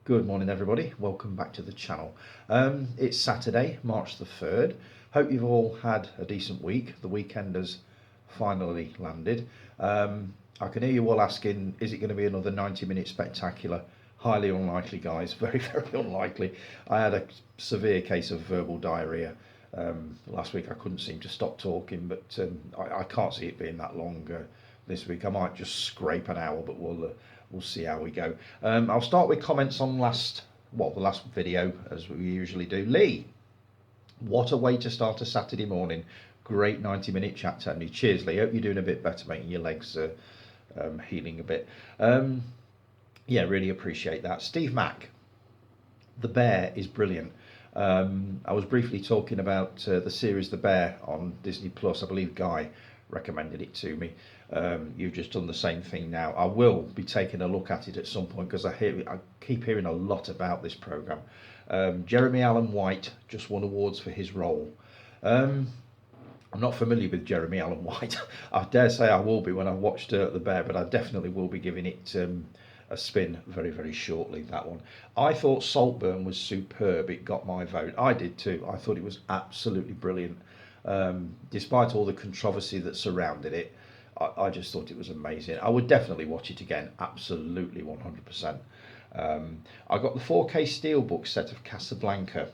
Good morning, everybody. Welcome back to the channel. It's Saturday, March the 3rd. Hope you've all had a decent week. The weekend has finally landed. I can hear you all asking, is it going to be another 90-minute spectacular? Highly unlikely, guys. Very, very unlikely. I had a severe case of verbal diarrhea. Last week I couldn't seem to stop talking, but I can't see it being that long this week. I might just scrape an hour, but we'll see how we go. I'll start with comments on the last video, as we usually do. Lee, what a way to start a Saturday morning. Great 90-minute chat, Tony. Cheers, Lee. Hope you're doing a bit better, mate, and your legs are healing a bit. Yeah, really appreciate that. Steve Mack, The Bear is brilliant. I was briefly talking about the series The Bear on Disney Plus. I believe Guy recommended it to me. You've just done the same thing now. I will be taking a look at it at some point because I keep hearing a lot about this program. Jeremy Allen White just won awards for his role. I'm not familiar with Jeremy Allen White. I dare say I will be when I've watched The Bear, but I definitely will be giving it a spin very, very shortly, that one. I thought Saltburn was superb. It got my vote. I did too. I thought it was absolutely brilliant. Despite all the controversy that surrounded it, I just thought it was amazing. I would definitely watch it again, absolutely 100%. I got the 4K Steelbook set of Casablanca.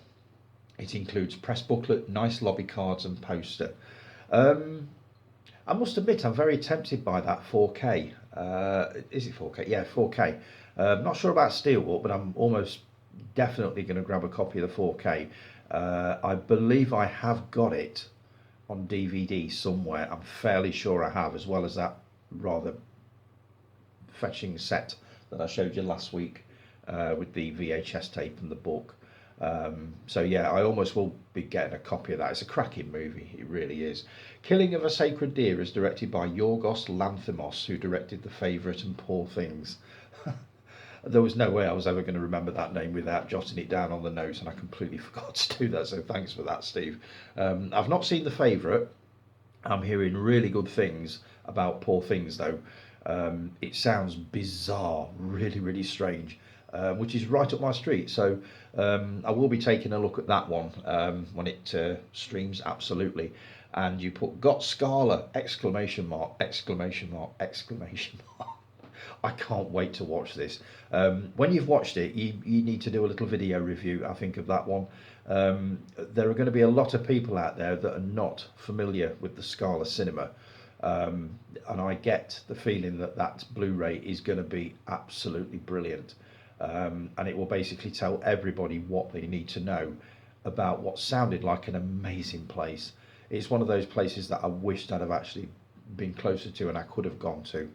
It includes press booklet, nice lobby cards and poster. I must admit I'm very tempted by that 4K. Is it 4K? Yeah, 4K. Not sure about Steelbook, but I'm almost definitely going to grab a copy of the 4K. I believe I have got it on DVD somewhere. I'm fairly sure I have, as well as that rather fetching set that I showed you last week with the VHS tape and the book. So yeah, I almost will be getting a copy of that. It's a cracking movie, it really is. Killing of a Sacred Deer is directed by Yorgos Lanthimos, who directed The Favourite and Poor Things. There was no way I was ever going to remember that name without jotting it down on the notes, and I completely forgot to do that, so thanks for that, Steve. I've not seen The Favourite. I'm hearing really good things about Poor Things, though. It sounds bizarre, really, really strange, which is right up my street. So I will be taking a look at that one when it streams, absolutely. And you put "Got Scala!" exclamation mark, exclamation mark, exclamation mark. I can't wait to watch this. When you've watched it, you need to do a little video review, I think, of that one. There are going to be a lot of people out there that are not familiar with the Scala cinema. And I get the feeling that that Blu-ray is going to be absolutely brilliant. And it will basically tell everybody what they need to know about what sounded like an amazing place. It's one of those places that I wished I'd have actually been closer to and I could have gone to.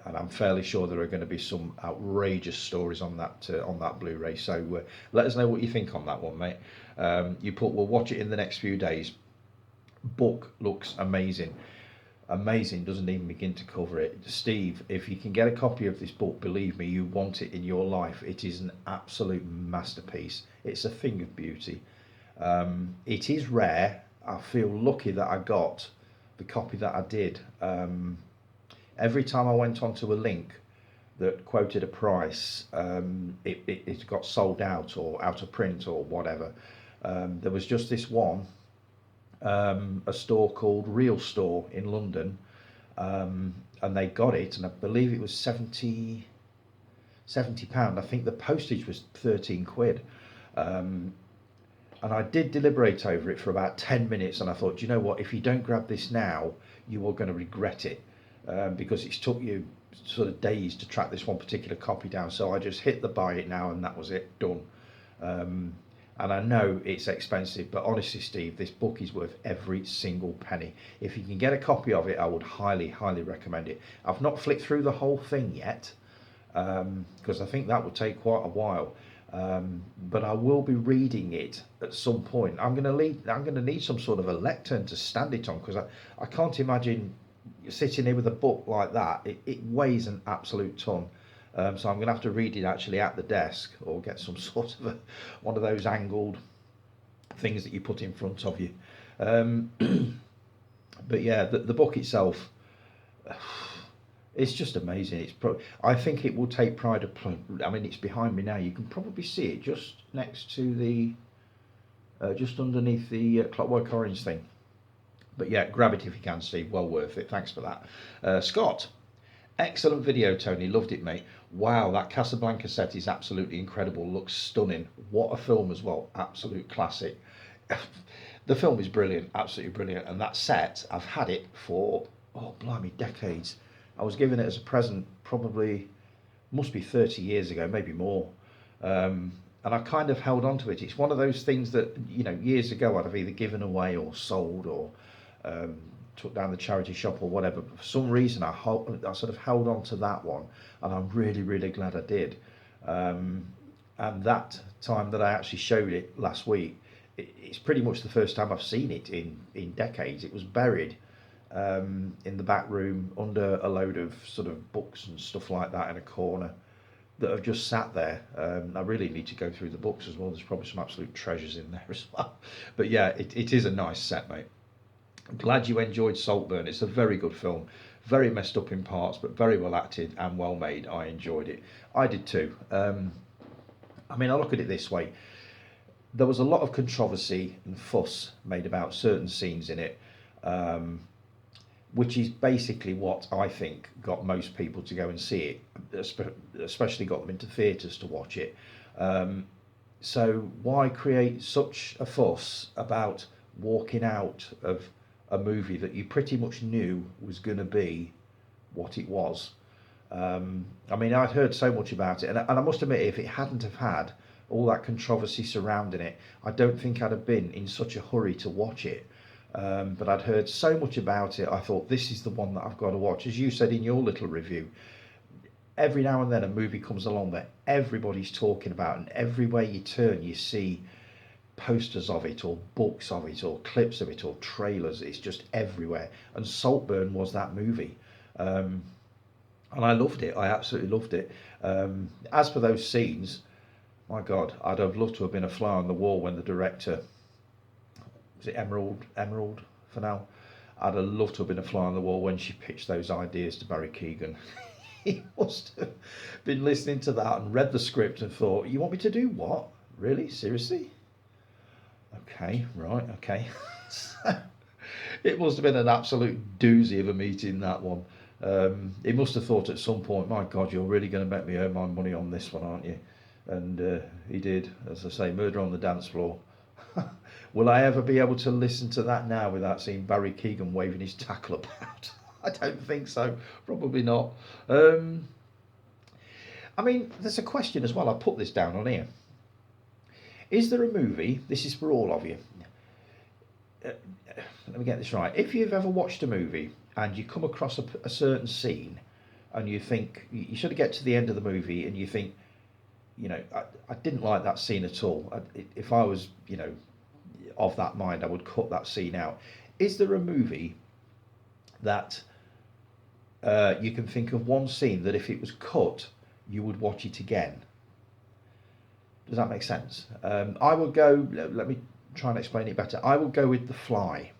And I'm fairly sure there are going to be some outrageous stories on that Blu-ray. So let us know what you think on that one, mate. You put, we'll watch it in the next few days. Book looks amazing. Amazing, doesn't even begin to cover it. Steve, if you can get a copy of this book, believe me, you want it in your life. It is an absolute masterpiece. It's a thing of beauty. It is rare. I feel lucky that I got the copy that I did. Every time I went onto a link that quoted a price, it got sold out or out of print or whatever. There was just this one, a store called Real Store in London, and they got it, and I believe it was £70. I think the postage was 13 quid. And I did deliberate over it for about 10 minutes, and I thought, you know what, if you don't grab this now, you are going to regret it. Because it's took you sort of days to track this one particular copy down. So I just hit the buy it now, and that was it, done. And I know it's expensive, but honestly, Steve, this book is worth every single penny. If you can get a copy of it, I would highly, highly recommend it. I've not flicked through the whole thing yet, because I think that would take quite a while. But I will be reading it at some point. I'm going to need some sort of a lectern to stand it on, because I can't imagine sitting here with a book like that. It weighs an absolute ton. So I'm going to have to read it actually at the desk, or get some sort of one of those angled things that you put in front of you. But yeah, the book itself, It's just amazing. I think it will take pride of. I mean, it's behind me now. You can probably see it just next to the, just underneath the Clockwork Orange thing. But yeah, grab it if you can, Steve. Well worth it. Thanks for that. Scott, excellent video, Tony. Loved it, mate. Wow, that Casablanca set is absolutely incredible. Looks stunning. What a film as well. Absolute classic. The film is brilliant, absolutely brilliant. And that set, I've had it for, oh, blimey, decades. I was given it as a present probably, must be 30 years ago, maybe more. And I kind of held on to it. It's one of those things that, years ago I'd have either given away or sold or took down the charity shop or whatever. But for some reason, I sort of held on to that one, and I'm really, really glad I did. And that time that I actually showed it last week, it's pretty much the first time I've seen it in decades. It was buried in the back room under a load of sort of books and stuff like that in a corner that have just sat there. I really need to go through the books as well. There's probably some absolute treasures in there as well. But yeah, it is a nice set, mate. I'm glad you enjoyed Saltburn. It's a very good film. Very messed up in parts, but very well acted and well made. I enjoyed it. I did too. I mean, I look at it this way. There was a lot of controversy and fuss made about certain scenes in it, which is basically what I think got most people to go and see it, especially got them into theatres to watch it. So why create such a fuss about walking out of a movie that you pretty much knew was going to be what it was? I mean, I'd heard so much about it, and I must admit, if it hadn't have had all that controversy surrounding it, I don't think I'd have been in such a hurry to watch it. But I'd heard so much about it, I thought this is the one that I've got to watch. As you said in your little review, every now and then a movie comes along that everybody's talking about, and everywhere you turn you see posters of it or books of it or clips of it or trailers. It's just everywhere, and Saltburn was that movie. And I loved it. I absolutely loved it. As for those scenes, my God, I'd have loved to have been a fly on the wall when the director, was it Emerald Fennell? I'd have loved to have been a fly on the wall when she pitched those ideas to Barry Keoghan. He must have been listening to that and read the script and thought, you want me to do what? Really? Seriously? Okay, right, okay. It must have been an absolute doozy of a meeting, that one. He must have thought at some point, my God, you're really going to make me earn my money on this one, aren't you? And he did, as I say, Murder on the Dance Floor. Will I ever be able to listen to that now without seeing Barry Keoghan waving his tackle about? I don't think so. Probably not. I mean, there's a question as well. I put this down on here. Is there a movie, this is for all of you, let me get this right. If you've ever watched a movie and you come across a certain scene and you think, you sort of get to the end of the movie and you think, I didn't like that scene at all. If I was, of that mind, I would cut that scene out. Is there a movie that you can think of one scene that if it was cut, you would watch it again? Does that make sense? I would go, let me try and explain it better. I would go with The Fly,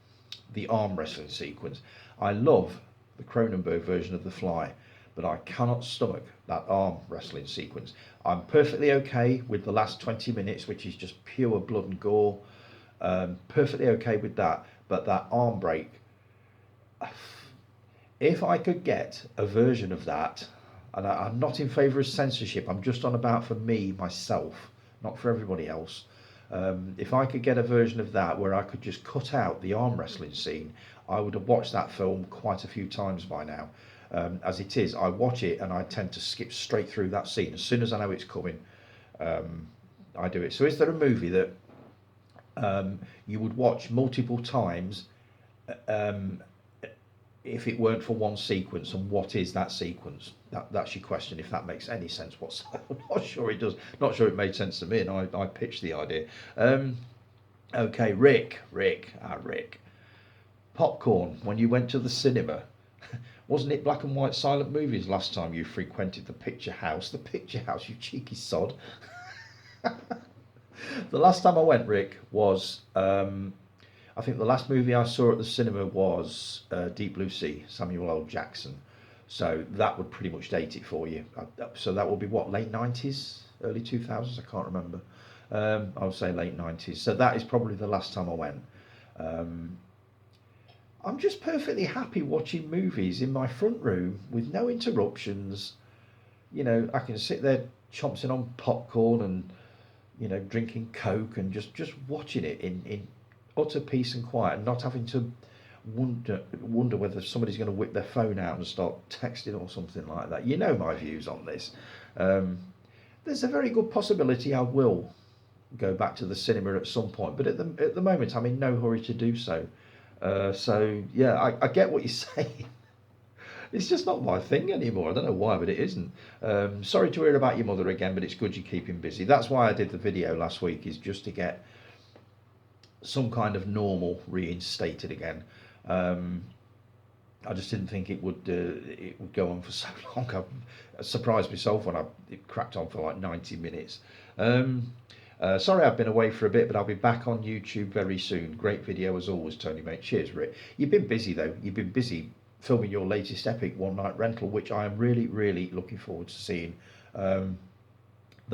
the arm wrestling sequence. I love the Cronenberg version of The Fly, but I cannot stomach that arm wrestling sequence. I'm perfectly okay with the last 20 minutes, which is just pure blood and gore. Perfectly okay with that, but that arm break, if I could get a version of that, and I'm not in favour of censorship, I'm just on about for me, myself, not for everybody else. If I could get a version of that where I could just cut out the arm wrestling scene, I would have watched that film quite a few times by now. As it is, I watch it and I tend to skip straight through that scene. As soon as I know it's coming, I do it. So is there a movie that you would watch multiple times if it weren't for one sequence, and what is that sequence? That's your question, if that makes any sense whatsoever. I'm not sure it does. Not sure it made sense to me, and I pitched the idea. Okay, Rick. Popcorn, when you went to the cinema, wasn't it black and white silent movies last time you frequented the Picture House? The Picture House, you cheeky sod. The last time I went, Rick, was, I think the last movie I saw at the cinema was Deep Blue Sea, Samuel L. Jackson. So that would pretty much date it for you. So that would be what, late 90s, early 2000s? I can't remember. I would say late 90s. So that is probably the last time I went. Um, I'm just perfectly happy watching movies in my front room with no interruptions. You know, I can sit there chomping on popcorn and, you know, drinking Coke and just watching it in utter peace and quiet, and not having to wonder whether somebody's going to whip their phone out and start texting or something like that. You know my views on this. Um, there's a very good possibility I will go back to the cinema at some point, but at the moment I'm in no hurry to do so. So yeah, I get what you're saying. It's just not my thing anymore. I don't know why, but it isn't. Sorry to hear about your mother again, but it's good you keep him busy. That's why I did the video last week, is just to get some kind of normal reinstated again. I just didn't think it would go on for so long. I surprised myself when it cracked on for like 90 minutes. Sorry I've been away for a bit, but I'll be back on YouTube very soon. Great video as always, Tony, mate. Cheers, Rick. You've been busy though. You've been busy filming your latest epic one night rental, which I am really, really looking forward to seeing. The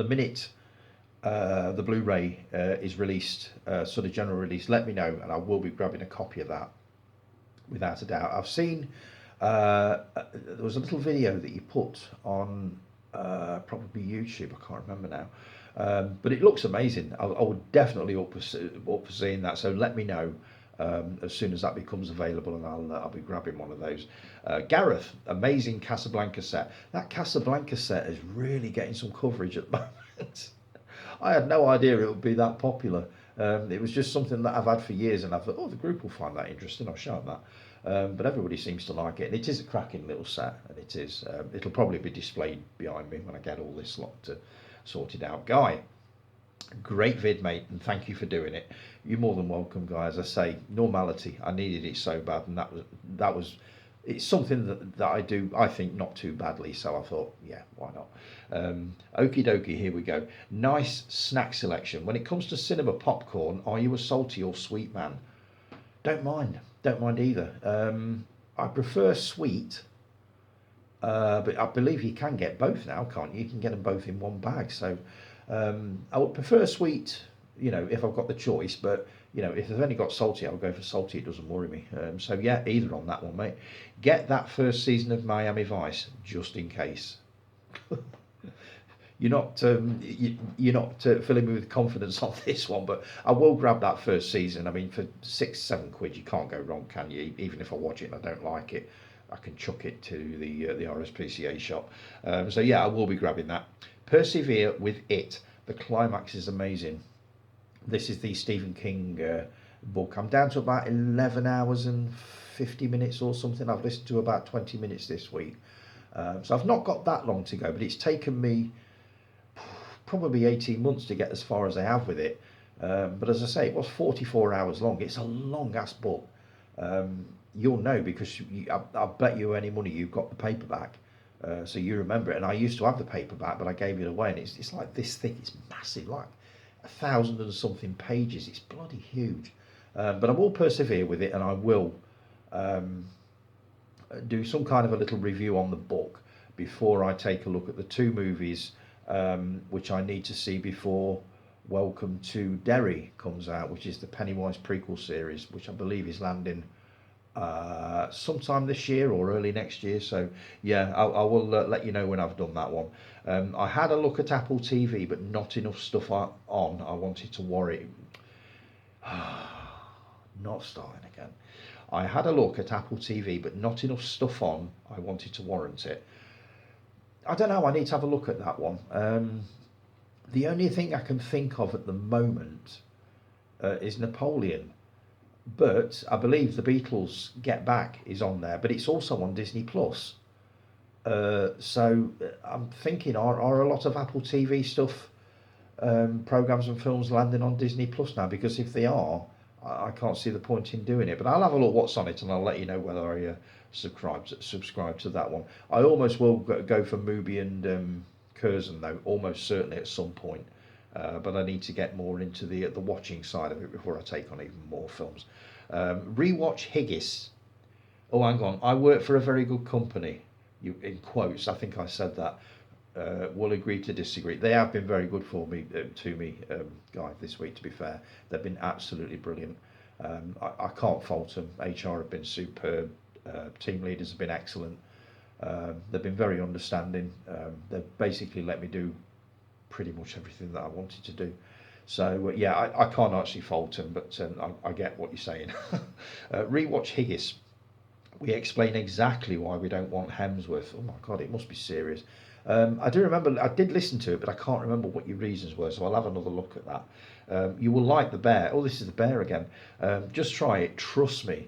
minute the Blu-ray is released, sort of general release, let me know, and I will be grabbing a copy of that without a doubt. I've seen there was a little video that you put on probably YouTube. I can't remember now, but it looks amazing. I would definitely up for seeing that. So let me know as soon as that becomes available, and I'll be grabbing one of those. Gareth, amazing Casablanca set. That Casablanca set is really getting some coverage at the moment. I had no idea it would be that popular. It was just something that I've had for years, and I thought, oh, the group will find that interesting. I'll show them that. But everybody seems to like it, and it is a cracking little set, and it is. It'll probably be displayed behind me when I get all this lot sorted out. Guy, great vid, mate, and thank you for doing it. You're more than welcome, Guy. As I say, normality. I needed it so bad, and that was. It's something that I do, I think, not too badly, so I thought, yeah, why not? Okie dokie, here we go. Nice snack selection. When it comes to cinema popcorn, are you a salty or sweet man? Don't mind either. I prefer sweet, but I believe you can get both now, can't you? You can get them both in one bag, so I would prefer sweet, you know, if I've got the choice, but you know, if they've only got salty, I'll go for salty. It doesn't worry me. So yeah, either on that one, mate. Get that first season of Miami Vice just in case. You're not filling me with confidence on this one, but I will grab that first season. I mean, for £6-7 you can't go wrong, can you? Even if I watch it and I don't like it, I can chuck it to the RSPCA shop. So yeah, I will be grabbing that. Persevere with It. The climax is amazing. This is the Stephen King book. I'm down to about 11 hours and 50 minutes or something. I've listened to about 20 minutes this week. So I've not got that long to go, but it's taken me probably 18 months to get as far as I have with it. But as I say, it was 44 hours long. It's a long-ass book. You'll know because I bet you any money you've got the paperback. So you remember it. And I used to have the paperback, but I gave it away. And it's like this thick. It's massive, like 1,000 and something pages. It's bloody huge. But I will persevere with it, and I will do some kind of a little review on the book before I take a look at the two movies which I need to see before Welcome to Derry comes out, which is the Pennywise prequel series, which I believe is landing sometime this year or early next year. So yeah, I will let you know when I've done that one. I had a look at Apple TV, but not enough stuff on. I wanted to worry. Not starting again. I had a look at Apple TV, but not enough stuff on. I wanted to warrant it. I don't know. I need to have a look at that one. The only thing I can think of at the moment is Napoleon. But I believe the Beatles Get Back is on there, but it's also on Disney Plus. So I'm thinking, are a lot of Apple TV stuff, programs and films landing on Disney Plus now? Because if they are, I can't see the point in doing it. But I'll have a look what's on it, and I'll let you know whether I subscribe to that one. I almost will go for Mubi and Curzon though, almost certainly at some point. But I need to get more into the watching side of it before I take on even more films. Rewatch Higgis. Oh, hang on. I work for a very good company. you in quotes, I think I said that, will agree to disagree. They have been very good for me, to me, Guy, this week. To be fair, they've been absolutely brilliant. I can't fault them. HR have been superb. Team leaders have been excellent. They've been very understanding. They've basically let me do pretty much everything that I wanted to do. So yeah, I can't actually fault them, but I get what you're saying. Rewatch Higgis. We explain exactly why we don't want Hemsworth. Oh my God, it must be serious. I do remember, I did listen to it, but I can't remember what your reasons were, so I'll have another look at that. You will like the bear. Oh, this is the bear again. Just try it, trust me.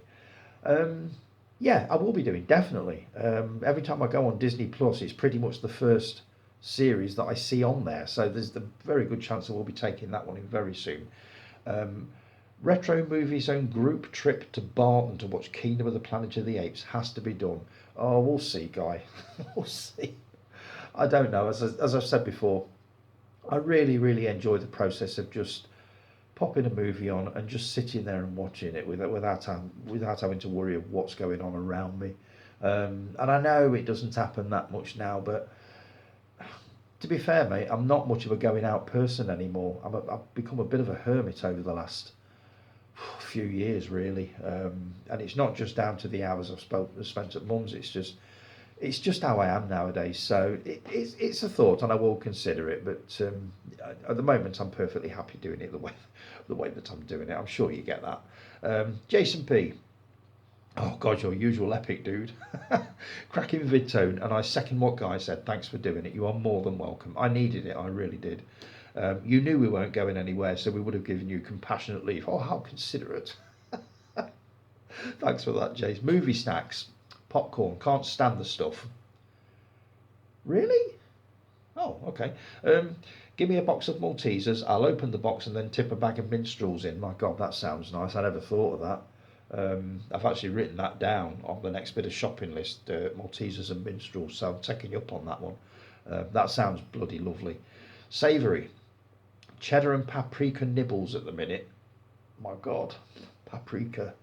Um, yeah, I will be doing, definitely. Every time I go on Disney Plus, it's pretty much the first series that I see on there, so there's the very good chance that we'll be taking that one in very soon. Um, Retro Movie Zone group trip to Barton to watch Kingdom of the Planet of the Apes has to be done. Oh, we'll see, Guy. We'll see. I don't know. As I've said before, I really, really enjoy the process of just popping a movie on and just sitting there and watching it without having to worry of what's going on around me. And I know it doesn't happen that much now, but to be fair, mate, I'm not much of a going out person anymore. I've become a bit of a hermit over the last few years, really. And it's not just down to the hours spent at mum's. It's just how I am nowadays. So it's a thought, and I will consider it. But at the moment, I'm perfectly happy doing it the way that I'm doing it. I'm sure you get that. Jason P. Oh God, your usual epic, dude. Cracking vid tone, and I second what Guy said. Thanks for doing it. You are more than welcome. I needed it. I really did. You knew we weren't going anywhere, so we would have given you compassionate leave. Oh, how considerate. Thanks for that, Jace. Movie snacks. Popcorn. Can't stand the stuff. Really? Oh, okay. Give me a box of Maltesers. I'll open the box and then tip a bag of minstrels in. My God, that sounds nice. I never thought of that. I've actually written that down on the next bit of shopping list, Maltesers and minstrels, so I'm taking you up on that one. That sounds bloody lovely. Savoury. Cheddar and paprika nibbles at the minute. My God, paprika.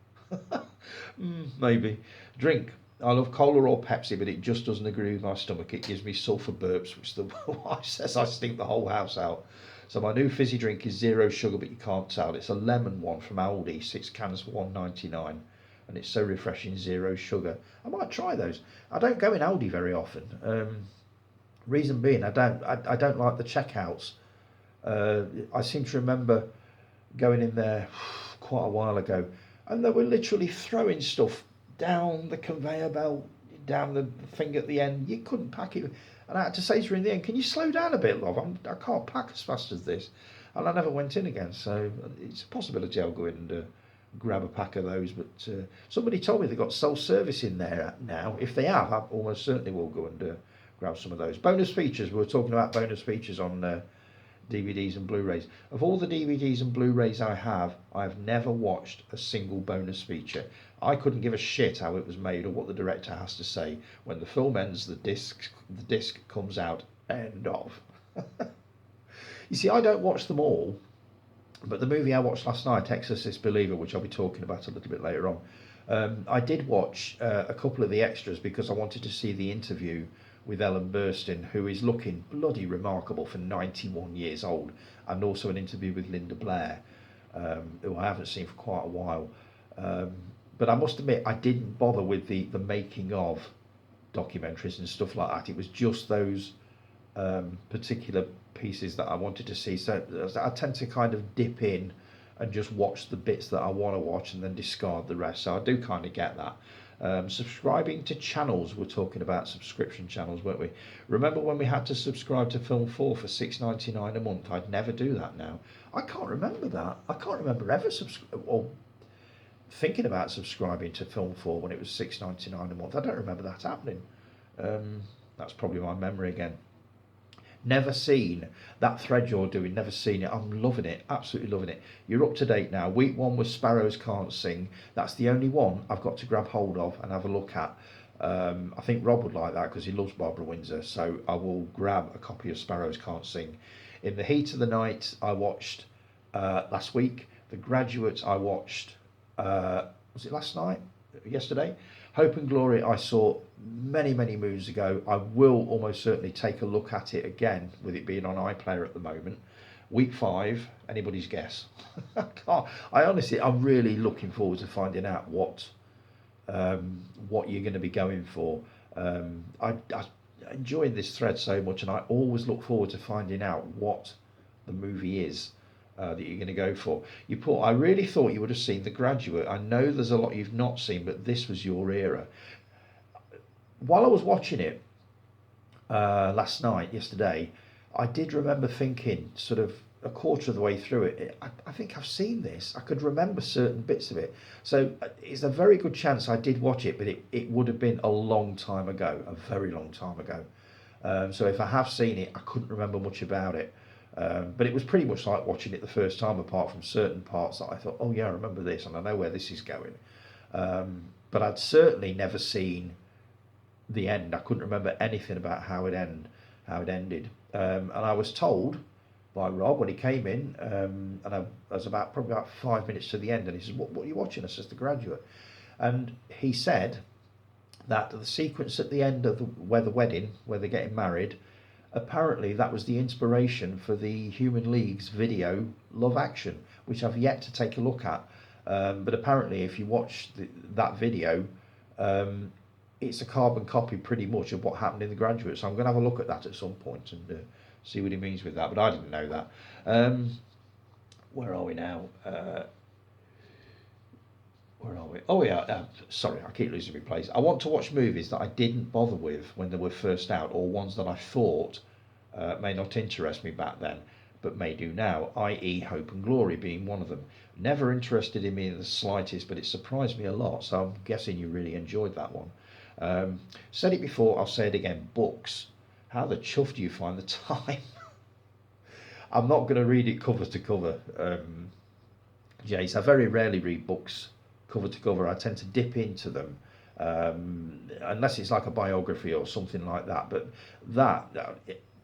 Maybe. Drink. I love cola or Pepsi, but it just doesn't agree with my stomach. It gives me sulphur burps, which the wife says I stink the whole house out. So my new fizzy drink is zero sugar, but you can't tell. It's a lemon one from Aldi, 6 cans for 1.99, and it's so refreshing, zero sugar. I might try those. I don't go in Aldi very often. Reason being, I don't like the checkouts. I seem to remember going in there quite a while ago, and they were literally throwing stuff down the conveyor belt, down the thing at the end. You couldn't pack it. And I had to say to her in the end, can you slow down a bit, love? I can't pack as fast as this. And I never went in again. So it's a possibility I'll go in and grab a pack of those. But somebody told me they've got self-service in there now. If they have, I almost certainly will go and grab some of those. Bonus features. We were talking about bonus features on DVDs and Blu-rays. Of all the DVDs and Blu-rays I have never watched a single bonus feature. I couldn't give a shit how it was made or what the director has to say. When the film ends, the disc comes out. End of. You see, I don't watch them all, but the movie I watched last night, Exorcist Believer, which I'll be talking about a little bit later on, I did watch a couple of the extras because I wanted to see the interview with Ellen Burstyn, who is looking bloody remarkable for 91 years old, and also an interview with Linda Blair, who I haven't seen for quite a while. But I must admit, I didn't bother with the making of documentaries and stuff like that. It was just those particular pieces that I wanted to see. So I tend to kind of dip in and just watch the bits that I want to watch and then discard the rest. So I do kind of get that. Subscribing to channels, we're talking about subscription channels, weren't we? Remember when we had to subscribe to Film 4 for $6.99 a month? I'd never do that now. I can't remember that. I can't remember ever thinking about subscribing to Film 4 when it was $6.99 a month. I don't remember that happening. That's probably my memory again. Never seen that thread you're doing, never seen it. I'm loving it, absolutely loving it. You're up to date now. Week 1 was Sparrows Can't Sing. That's the only one I've got to grab hold of and have a look at. I think Rob would like that because he loves Barbara Windsor, so I will grab a copy of Sparrows Can't Sing. In the heat of the night, I watched last week. The Graduate I watched, was it last night? Yesterday? Hope and Glory I saw many, many moons ago. I will almost certainly take a look at it again, with it being on iPlayer at the moment. Week 5, anybody's guess? I'm really looking forward to finding out what you're going to be going for. I enjoyed this thread so much, and I always look forward to finding out what the movie is that you're going to go for. I really thought you would have seen The Graduate. I know there's a lot you've not seen, but this was your era. While I was watching it yesterday, I did remember thinking, sort of a quarter of the way through it, I think I've seen this. I could remember certain bits of it. So it's a very good chance I did watch it, but it would have been a long time ago, a very long time ago. So if I have seen it, I couldn't remember much about it. But it was pretty much like watching it the first time, apart from certain parts that I thought, oh yeah, I remember this, and I know where this is going. But I'd certainly never seen the end. I couldn't remember anything about how it ended. And I was told by Rob when he came in, and I was probably about 5 minutes to the end, and he said, what are you watching? I says, The Graduate. And he said that the sequence at the end of where they're getting married, apparently that was the inspiration for the Human League's video Love Action, which I've yet to take a look at. But apparently if you watch that video, it's a carbon copy pretty much of what happened in The Graduate. So I'm going to have a look at that at some point and see what he means with that. But I didn't know that. Where are we now? Where are we? Oh yeah, sorry, I keep losing my place. I want to watch movies that I didn't bother with when they were first out, or ones that I thought may not interest me back then, but may do now, i.e. Hope and Glory being one of them. Never interested in me in the slightest, but it surprised me a lot, so I'm guessing you really enjoyed that one. Said it before, I'll say it again, books. How the chuff do you find the time? I'm not going to read it cover to cover, Jace. I very rarely read books cover to cover. I tend to dip into them, unless it's like a biography or something like that. But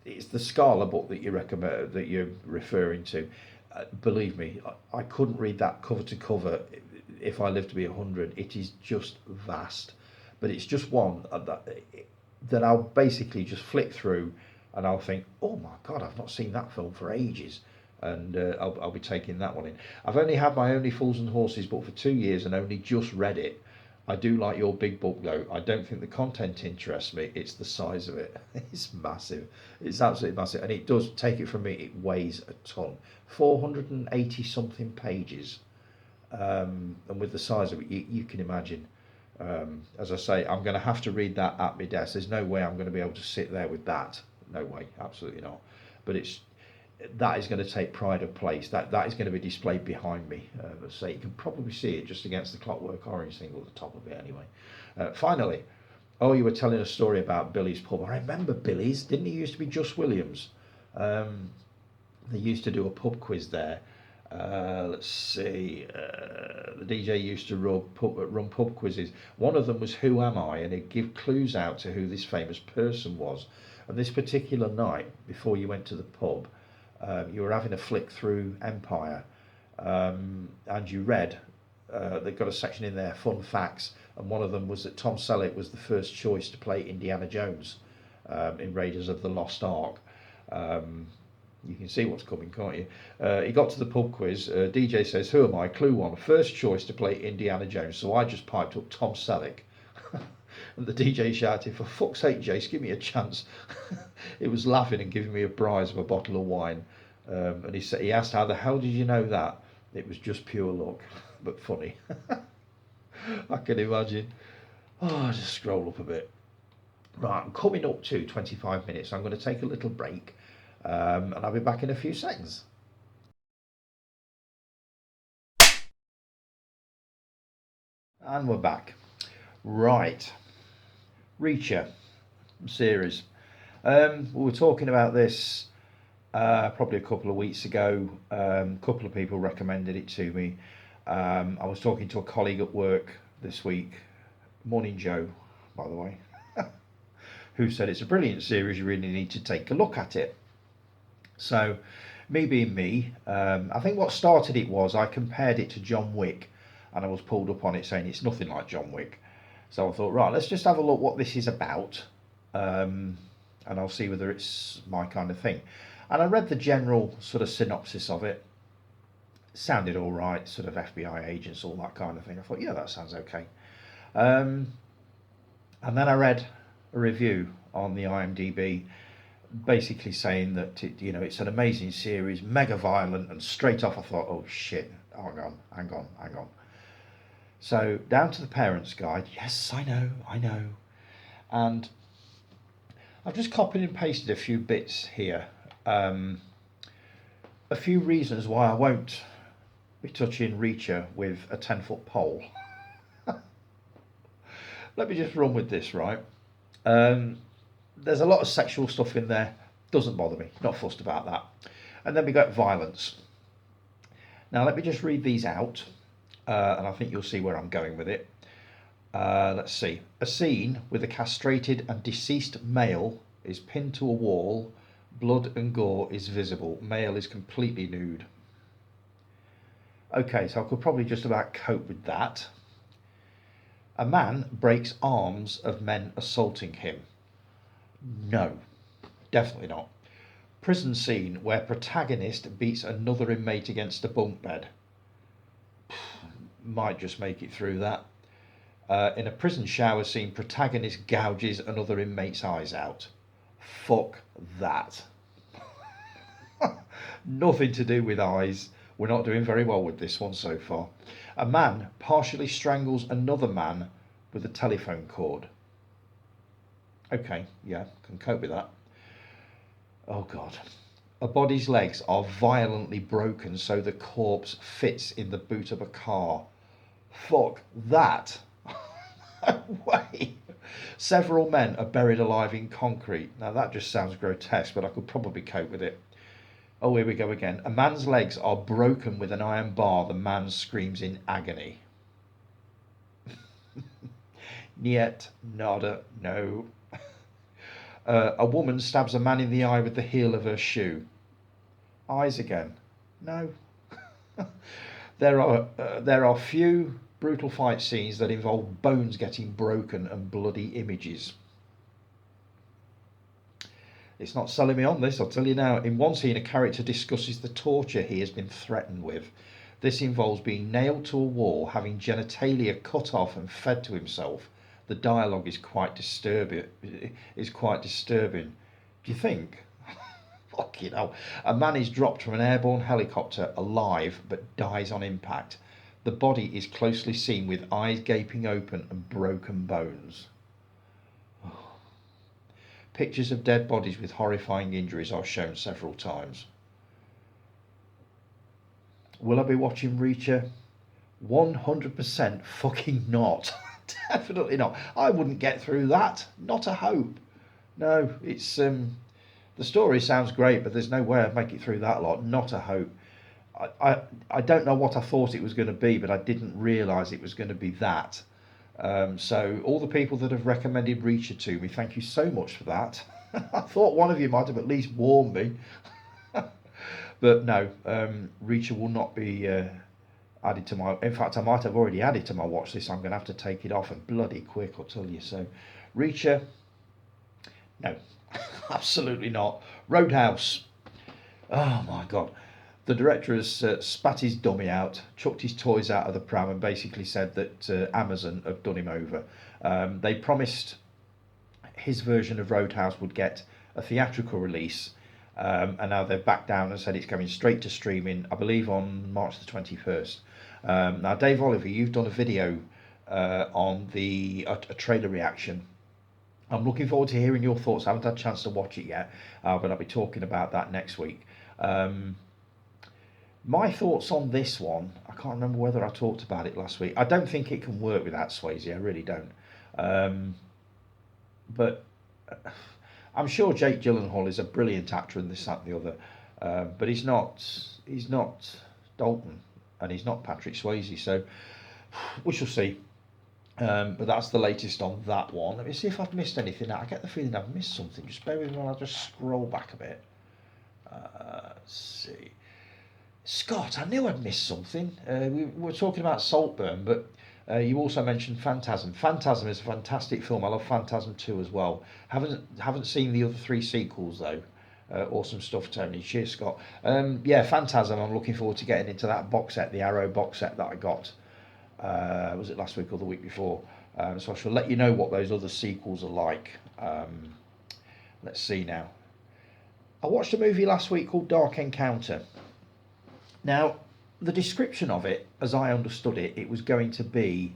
it's the Scala book that you recommend, that you're referring to. Believe me, I couldn't read that cover to cover if I lived to be 100. It is just vast, but it's just one that I'll basically just flick through, and I'll think, oh my God, I've not seen that film for ages. And I'll be taking that one in. I've only had my Only Fools and Horses book for 2 years and only just read it. I do like your big book though. I don't think the content interests me. It's the size of it. It's massive. It's absolutely massive. And it does, take it from me, it weighs a ton. 480 something pages. And with the size of it, you can imagine. As I say, I'm going to have to read that at my desk. There's no way I'm going to be able to sit there with that. No way, absolutely not. But that is going to take pride of place. That is going to be displayed behind me. Let's say you can probably see it just against the Clockwork Orange thing at the top of it anyway. Finally, you were telling a story about Billy's pub. I remember Billy's. Didn't he used to be Just Williams? They used to do a pub quiz there. Let's see. The DJ used to run pub quizzes. One of them was Who Am I? And it'd give clues out to who this famous person was. And this particular night, before you went to the pub, you were having a flick through Empire, and you read, they've got a section in there, fun facts, and one of them was that Tom Selleck was the first choice to play Indiana Jones in Raiders of the Lost Ark. You can see what's coming, can't you? He got to the pub quiz. DJ says, who am I? Clue 1, first choice to play Indiana Jones. So I just piped up Tom Selleck. And the DJ shouted, for fuck's sake, Jace, give me a chance. He was laughing and giving me a prize of a bottle of wine. And he asked, how the hell did you know that? It was just pure luck, but funny. I can imagine. I'll just scroll up a bit. Right, I'm coming up to 25 minutes. I'm going to take a little break, and I'll be back in a few seconds. And we're back. Right. Reacher series. We were talking about this probably a couple of weeks ago. A couple of people recommended it to me. I was talking to a colleague at work this week, Morning Joe, by the way, who said it's a brilliant series, you really need to take a look at it. So, me being me, I think what started it was I compared it to John Wick, and I was pulled up on it saying it's nothing like John Wick. So I thought, right, let's just have a look what this is about, and I'll see whether it's my kind of thing. And I read the general sort of synopsis of it. Sounded all right, sort of FBI agents, all that kind of thing. I thought, yeah, that sounds okay. And then I read a review on the IMDb, basically saying that it's an amazing series, mega violent, and straight off I thought, oh shit, hang on. So down to the parents' guide. Yes, I know, and I've just copied and pasted a few bits here. A few reasons why I won't be touching Reacher with a 10-foot pole. Let me just run with this, right? There's a lot of sexual stuff in there. Doesn't bother me. Not fussed about that. And then we got violence. Now let me just read these out, and I think you'll see where I'm going with it. Let's see. A scene with a castrated and deceased male is pinned to a wall. Blood and gore is visible. Male is completely nude. Okay, so I could probably just about cope with that. A man breaks arms of men assaulting him. No, definitely not. Prison scene where protagonist beats another inmate against a bunk bed. Might just make it through that. In a prison shower scene, protagonist gouges another inmate's eyes out. Fuck that. Nothing to do with eyes. We're not doing very well with this one so far. A man partially strangles another man with a telephone cord. Okay, yeah, can cope with that. Oh God. A body's legs are violently broken so the corpse fits in the boot of a car. Fuck that. Way. Several men are buried alive in concrete. Now that just sounds grotesque, but I could probably cope with it. Oh, here we go again. A man's legs are broken with an iron bar. The man screams in agony. Niet, nada, no. A woman stabs a man in the eye with the heel of her shoe. Eyes again. No. There are few brutal fight scenes that involve bones getting broken and bloody images. It's not selling me on this, I'll tell you now. In one scene, a character discusses the torture he has been threatened with. This involves being nailed to a wall, having genitalia cut off and fed to himself. The dialogue is quite disturbing. Do you think? Fucking hell. A man is dropped from an airborne helicopter alive but dies on impact. The body is closely seen with eyes gaping open and broken bones. Pictures of dead bodies with horrifying injuries are shown several times. Will I be watching Reacher? 100% fucking not. Definitely not. I wouldn't get through that. Not a hope. No, it's the story sounds great, but there's no way I'd make it through that lot. Not a hope. I don't know what I thought it was going to be, but I didn't realise it was going to be that. So all the people that have recommended Reacher to me, thank you so much for that. I thought one of you might have at least warned me. But no, Reacher will not be added to my... In fact, I might have already added to my watch list. I'm going to have to take it off and bloody quick, I'll tell you. So Reacher, no, absolutely not. Roadhouse, oh my God. The director has spat his dummy out, chucked his toys out of the pram, and basically said that Amazon have done him over. They promised his version of Roadhouse would get a theatrical release, and now they've backed down and said it's coming straight to streaming, I believe on March the 21st. Now, Dave Oliver, you've done a video on a trailer reaction. I'm looking forward to hearing your thoughts. I haven't had a chance to watch it yet, but I'll be talking about that next week. My thoughts on this one, I can't remember whether I talked about it last week. I don't think it can work without Swayze, I really don't. But I'm sure Jake Gyllenhaal is a brilliant actor in this, that and the other. But he's not Dalton, and he's not Patrick Swayze, so we shall see. But that's the latest on that one. Let me see if I've missed anything. I get the feeling I've missed something. Just bear with me while I just scroll back a bit. Let's see. Scott, I knew I'd missed something. We were talking about Saltburn, but You also mentioned Phantasm. Phantasm is a fantastic film. I love Phantasm 2 as well. Haven't seen the other three sequels though. Awesome stuff, Tony. Cheers, Scott. Yeah, Phantasm. I'm looking forward to getting into that box set, the Arrow box set that I got. Was it last week or the week before? So I shall let you know what those other sequels are like. Let's see now. I watched a movie last week called Dark Encounter. Now, the description of it, as I understood it, it was going to be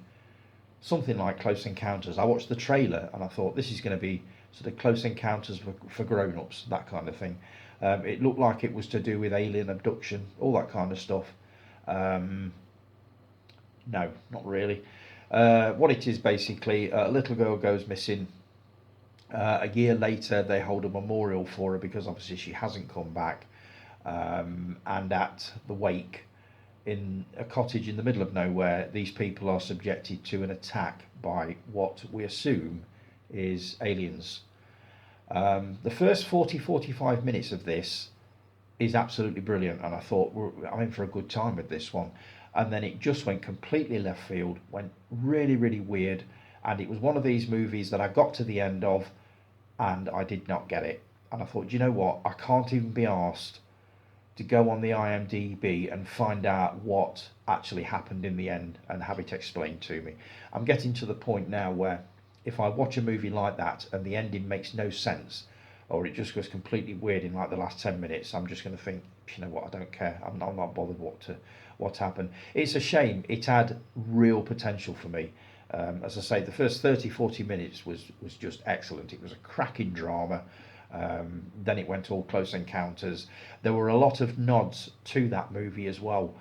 something like Close Encounters. I watched the trailer and I thought this is going to be sort of Close Encounters for grown-ups, that kind of thing. It looked like it was to do with alien abduction, all that kind of stuff. No, not really. What it is basically, a little girl goes missing. A year later, they hold a memorial for her because obviously she hasn't come back. And at the wake, in a cottage in the middle of nowhere, these people are subjected to an attack by what we assume is aliens. The first 45 minutes of this is absolutely brilliant, and I thought I'm in for a good time with this one. And then it just went completely left field, went really weird, and it was one of these movies that I got to the end of and I did not get it. And I thought, you know what, I can't even be asked to go on the IMDb and find out what actually happened in the end and have it explained to me. I'm getting to the point now where if I watch a movie like that and the ending makes no sense, or it just goes completely weird in like the last 10 minutes, I'm just going to think, you know what, I don't care. I'm not bothered what happened. It's a shame. It had real potential for me. As I say, the first 30-40 minutes was just excellent. It was a cracking drama. Then it went all Close Encounters. There were a lot of nods to that movie as well,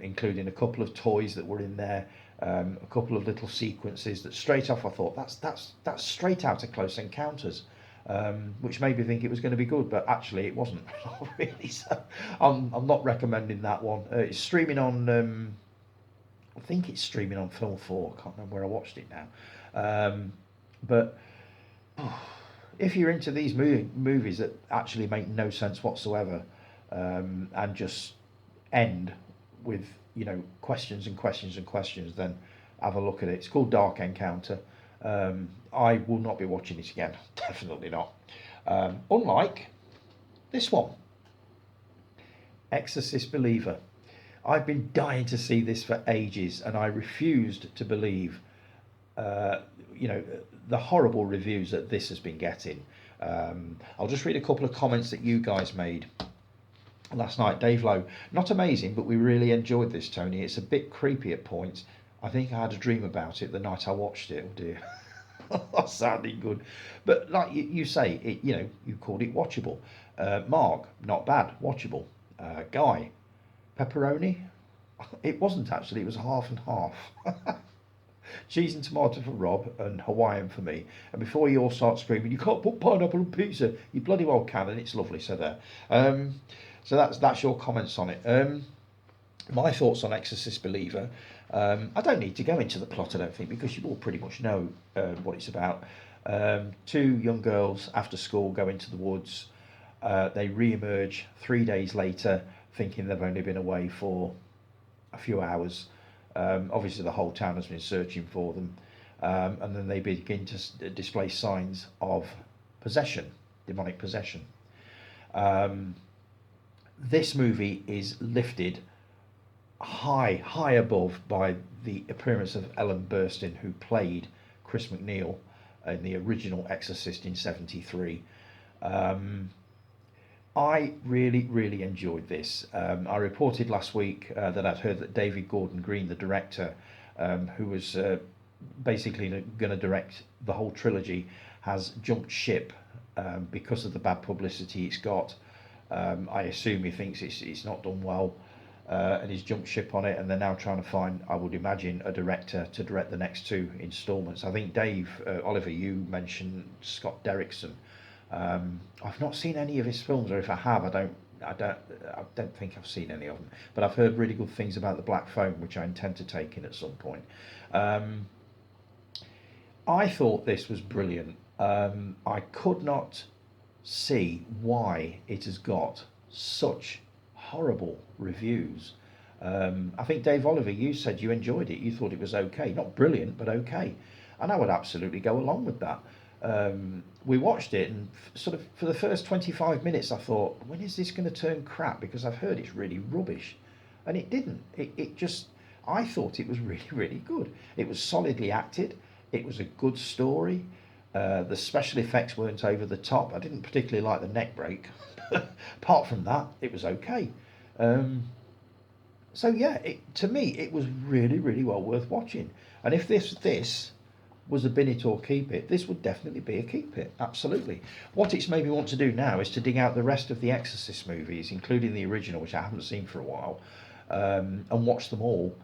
including a couple of toys that were in there, a couple of little sequences that straight off I thought that's straight out of Close Encounters, which made me think it was going to be good, but actually it wasn't really. So I'm not recommending that one. It's streaming on. I think it's streaming on Film 4. I can't remember where I watched it now, but. If you're into these movies that actually make no sense whatsoever, and just end with questions and questions and questions, then have a look at it. It's called Dark Encounter. I will not be watching it again. Definitely not. Unlike this one, Exorcist Believer. I've been dying to see this for ages, and I refused to believe the horrible reviews that this has been getting. I'll just read a couple of comments that you guys made last night. Dave Lowe, not amazing, but we really enjoyed this, Tony. It's a bit creepy at points. I think I had a dream about it the night I watched it. Oh dear. That's sounding good. But like you say, you called it watchable. Mark, not bad, watchable. Guy, pepperoni? It wasn't actually, it was half and half. Cheese and tomato for Rob and Hawaiian for me. And before you all start screaming, you can't put pineapple on pizza, you bloody well can, and it's lovely, so there. So that's your comments on it. My thoughts on Exorcist Believer. I don't need to go into the plot, I don't think, because you all pretty much know what it's about. Two young girls after school go into the woods. They re-emerge 3 days later, thinking they've only been away for a few hours. Obviously the whole town has been searching for them, and then they begin to display signs of possession, demonic possession. This movie is lifted high above by the appearance of Ellen Burstyn, who played Chris MacNeil in the original Exorcist in '73. I really enjoyed this. I reported last week that I'd heard that David Gordon Green, the director, who was basically going to direct the whole trilogy, has jumped ship because of the bad publicity it's got. I assume he thinks it's not done well, and he's jumped ship on it, and they're now trying to find, I would imagine, a director to direct the next two instalments. I think Dave, Oliver, you mentioned Scott Derrickson. I've not seen any of his films, or if I have, I don't think I've seen any of them. But I've heard really good things about The Black Phone, which I intend to take in at some point. I thought this was brilliant. I could not see why it has got such horrible reviews. I think Dave Oliver, you said you enjoyed it. You thought it was okay, not brilliant, but okay, and I would absolutely go along with that. We watched it, and sort of for the first 25 minutes, I thought, when is this going to turn crap? Because I've heard it's really rubbish, and it didn't. It just, I thought it was really, really good. It was solidly acted. It was a good story. The special effects weren't over the top. I didn't particularly like the neck break. Apart from that, it was okay. Um, so yeah, to me, it was really, really well worth watching. And if this was a bin it or keep it, this would definitely be a keep it. Absolutely. What it's made me want to do now is to dig out the rest of the Exorcist movies, including the original, which I haven't seen for a while, and watch them all.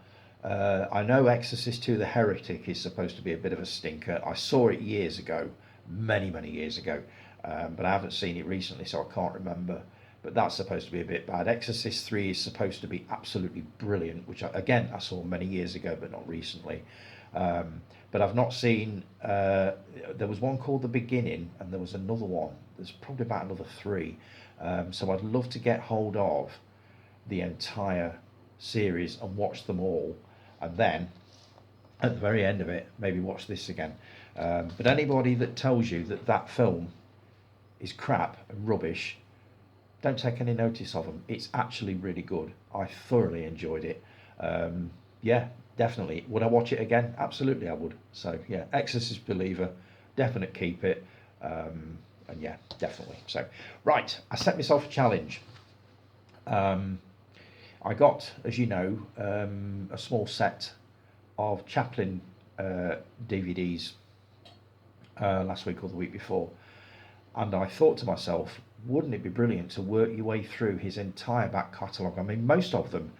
I know Exorcist 2 The Heretic is supposed to be a bit of a stinker. I saw it years ago, many, many years ago, but I haven't seen it recently, so I can't remember. But that's supposed to be a bit bad. Exorcist 3 is supposed to be absolutely brilliant, which again I saw many years ago, but not recently. But I've not seen. There was one called The Beginning, and there was another one. There's probably about another three. So I'd love to get hold of the entire series and watch them all, and then at the very end of it, maybe watch this again. But anybody that tells you that that film is crap and rubbish, don't take any notice of them. It's actually really good. I thoroughly enjoyed it. Yeah, definitely. Would I watch it again? Absolutely, I would. So yeah, Exorcist Believer, definite keep it. And yeah, definitely. So right, I set myself a challenge. I got, as you know, a small set of Chaplin DVDs last week or the week before, and I thought to myself, wouldn't it be brilliant to work your way through his entire back catalogue? I mean, most of them,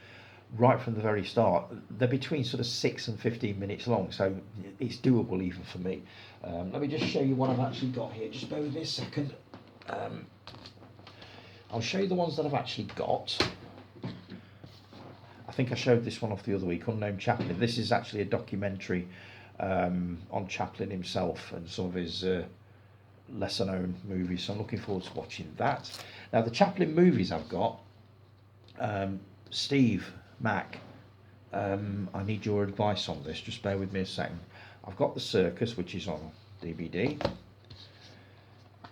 right from the very start, they're between sort of 6 and 15 minutes long, so it's doable even for me. Let me just show you what I've actually got here. Just bear with me a second. I'll show you the ones that I've actually got. I think I showed this one off the other week, Unknown Chaplin. This is actually a documentary on Chaplin himself and some of his lesser known movies, so I'm looking forward to watching that. Now the Chaplin movies I've got, Steve, Mac, I need your advice on this, just bear with me a second. I've got The Circus, which is on DVD,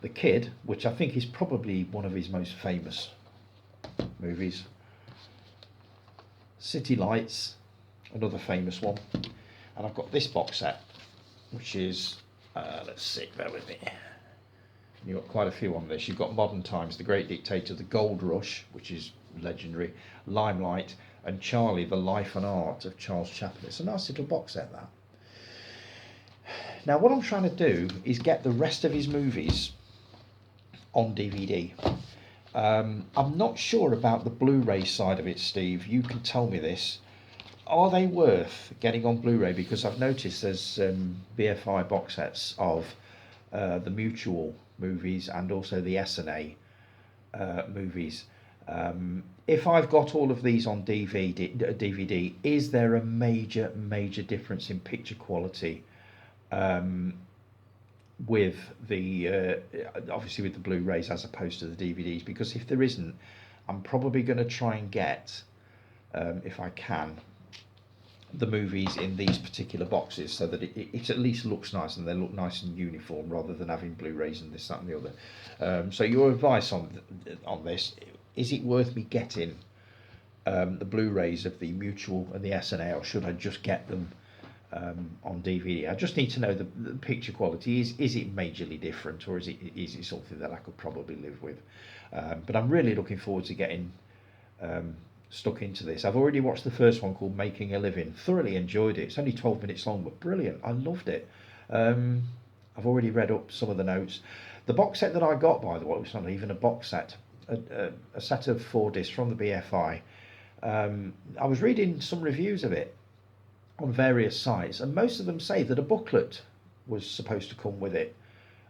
The Kid, which I think is probably one of his most famous movies, City Lights, another famous one, and I've got this box set, which is, let's see, bear with me. You've got quite a few on this. You've got Modern Times, The Great Dictator, The Gold Rush, which is legendary, Limelight, and Charlie, The Life and Art of Charles Chaplin. It's a nice little box set, that. Now, what I'm trying to do is get the rest of his movies on DVD. I'm not sure about the Blu-ray side of it, Steve. You can tell me this. Are they worth getting on Blu-ray? Because I've noticed there's BFI box sets of the Mutual movies and also the S&A movies. If I've got all of these on DVD, is there a major difference in picture quality with the obviously with the Blu-rays as opposed to the DVDs? Because if there isn't, I'm probably going to try and get, if I can, the movies in these particular boxes so that it at least looks nice and they look nice and uniform rather than having Blu-rays and this, that and the other. So your advice on this, is it worth me getting the Blu-rays of the Mutual and the S&A, or should I just get them on DVD? I just need to know the picture quality. Is it majorly different, or is it something that I could probably live with? But I'm really looking forward to getting stuck into this. I've already watched the first one called Making a Living. Thoroughly enjoyed it. It's only 12 minutes long, but brilliant. I loved it. I've already read up some of the notes. The box set that I got, by the way, was not even a box set. A set of 4 discs from the BFI. I was reading some reviews of it on various sites, and most of them say that a booklet was supposed to come with it,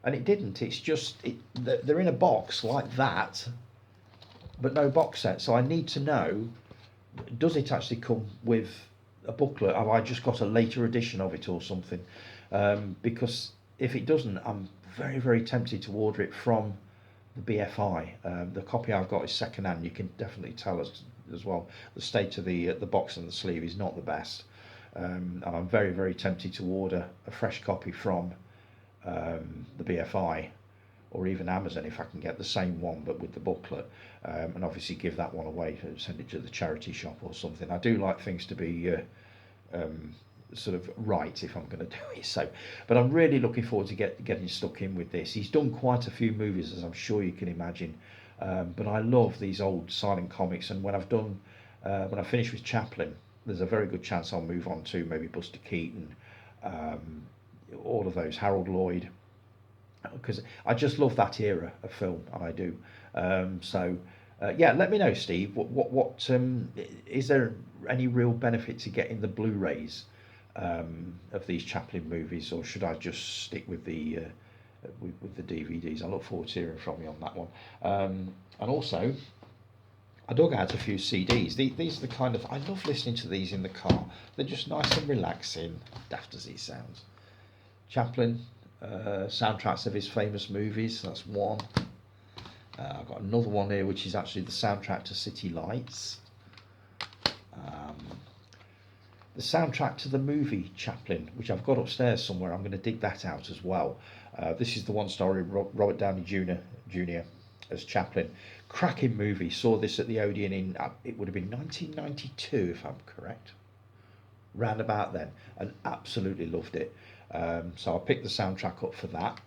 and it didn't. It's just they're in a box like that, but no box set. So I need to know, does it actually come with a booklet? Have I just got a later edition of it or something? Because if it doesn't, I'm very tempted to order it from the BFI. The copy I've got is second hand. You can definitely tell, as as well. The state of the box and the sleeve is not the best, and I'm very, very tempted to order a fresh copy from the BFI or even Amazon if I can get the same one but with the booklet, and obviously give that one away, send it to the charity shop or something. I do like things to be sort of right if I'm going to do it. So, but I'm really looking forward to getting stuck in with this. He's done quite a few movies, as I'm sure you can imagine, but I love these old silent comics, and when I finish with Chaplin, there's a very good chance I'll move on to maybe Buster Keaton, all of those, Harold Lloyd, because I just love that era of film, and I do. Yeah, let me know, Steve. What is there any real benefit to getting the Blu-rays of these Chaplin movies, or should I just stick with the DVDs? I look forward to hearing from you on that one. And also, I dug out a few CDs. These are the kind of, I love listening to these in the car. They're just nice and relaxing, daft as it sounds. Chaplin, soundtracks of his famous movies, that's one. I've got another one here which is actually the soundtrack to City Lights. The soundtrack to the movie Chaplin, which I've got upstairs somewhere. I'm going to dig that out as well. This is the one starring Robert Downey Jr. as Chaplin. Cracking movie. Saw this at the Odeon in, it would have been 1992 if I'm correct. Round about then. And absolutely loved it. So I picked the soundtrack up for that.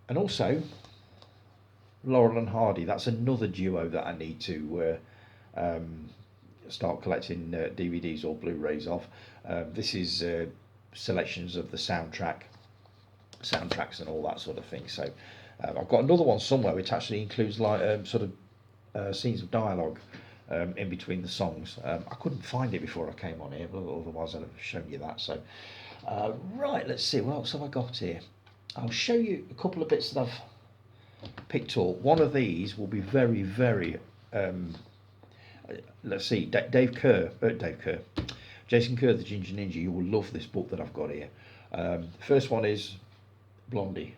And also, Laurel and Hardy. That's another duo that I need to start collecting DVDs or Blu-rays of. This is selections of the soundtracks and all that sort of thing. So I've got another one somewhere which actually includes like sort of scenes of dialogue in between the songs. I couldn't find it before I came on here, but otherwise I'd have shown you that. So right, let's see, what else have I got here? I'll show you a couple of bits that I've picked up. One of these will be very, very let's see, Jason Kerr, the Ginger Ninja. You will love this book that I've got here. First one is Blondie.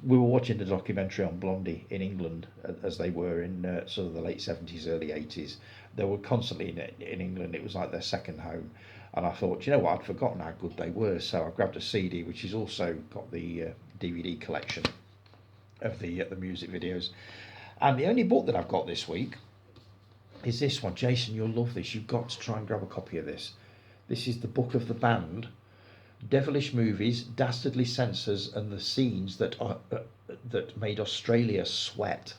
We were watching the documentary on Blondie in England, as they were in sort of the late 70s, early 80s. They were constantly in England. It was like their second home. And I thought, you know what, I'd forgotten how good they were. So I grabbed a CD, which has also got the DVD collection of the music videos. And the only book that I've got this week is this one. Jason, you'll love this. You've got to try and grab a copy of this. This is the book of the band, Devilish Movies, Dastardly Censors, and the Scenes that made Australia Sweat.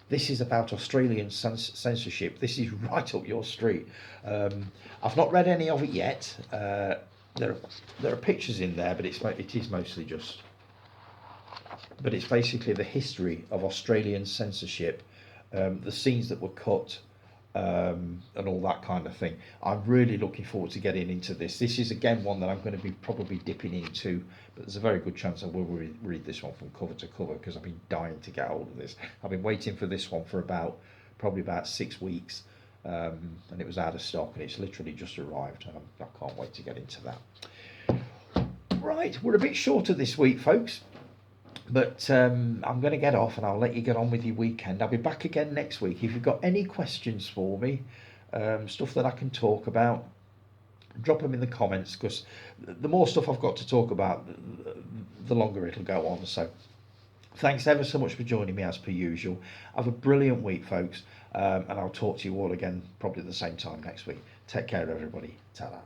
This is about Australian censorship. This is right up your street. I've not read any of it yet. There are pictures in there, but it is mostly just. But it's basically the history of Australian censorship, the scenes that were cut, and all that kind of thing. I'm really looking forward to getting into this. This is again one that I'm going to be probably dipping into, but there's a very good chance I will read this one from cover to cover, because I've been dying to get hold of this. I've been waiting for this one for probably about 6 weeks, and it was out of stock, and it's literally just arrived, and I can't wait to get into that. Right, we're a bit shorter this week, folks. But I'm going to get off, and I'll let you get on with your weekend. I'll be back again next week. If you've got any questions for me, stuff that I can talk about, drop them in the comments, because the more stuff I've got to talk about, the longer it'll go on. So thanks ever so much for joining me, as per usual. Have a brilliant week, folks, and I'll talk to you all again probably at the same time next week. Take care, everybody. Ta-ra.